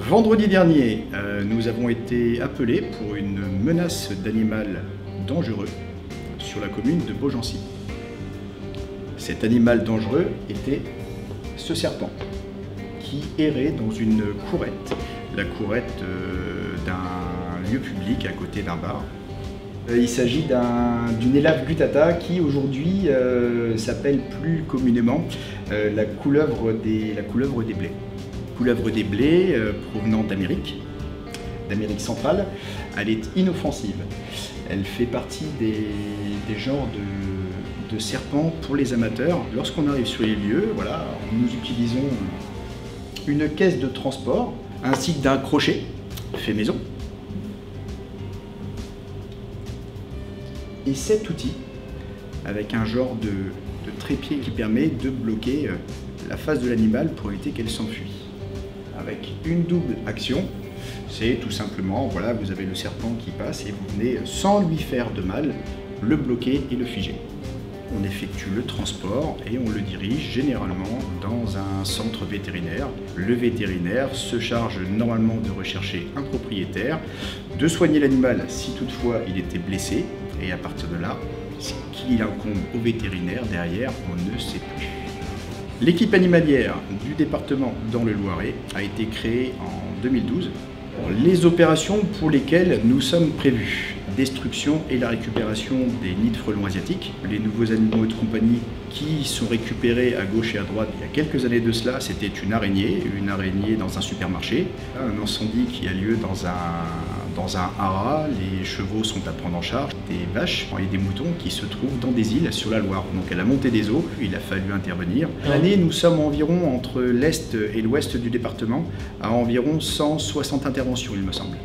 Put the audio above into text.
Vendredi dernier, nous avons été appelés pour une menace d'animal dangereux sur la commune de Beaugency. Cet animal dangereux était ce serpent qui errait dans une courette, la courette d'un lieu public à côté d'un bar. Il s'agit d'une élave gutata qui aujourd'hui s'appelle plus communément la couleuvre des blés. Couleuvre des blés provenant d'Amérique centrale. Elle est inoffensive. Elle fait partie des genres de serpents pour les amateurs. Lorsqu'on arrive sur les lieux, voilà, nous utilisons une caisse de transport ainsi d'un crochet fait maison. Et cet outil avec un genre de trépied qui permet de bloquer la face de l'animal pour éviter qu'elle s'enfuit. Avec une double action, c'est tout simplement, voilà, vous avez le serpent qui passe et vous venez, sans lui faire de mal, le bloquer et le figer. On effectue le transport et on le dirige généralement dans un centre vétérinaire. Le vétérinaire se charge normalement de rechercher un propriétaire, de soigner l'animal si toutefois il était blessé, et à partir de là, ce qu'il incombe au vétérinaire derrière, on ne sait plus. L'équipe animalière du département dans le Loiret a été créée en 2012. Les opérations pour lesquelles nous sommes prévus: destruction et la récupération des nids de frelons asiatiques. Les nouveaux animaux de compagnie qui sont récupérés à gauche et à droite il y a quelques années de cela, c'était une araignée dans un supermarché. Un incendie qui a lieu dans un haras, les chevaux sont à prendre en charge, des vaches et des moutons qui se trouvent dans des îles sur la Loire. Donc à la montée des eaux, il a fallu intervenir. L'année, nous sommes environ entre l'est et l'ouest du département à environ 160 interventions, il me semble.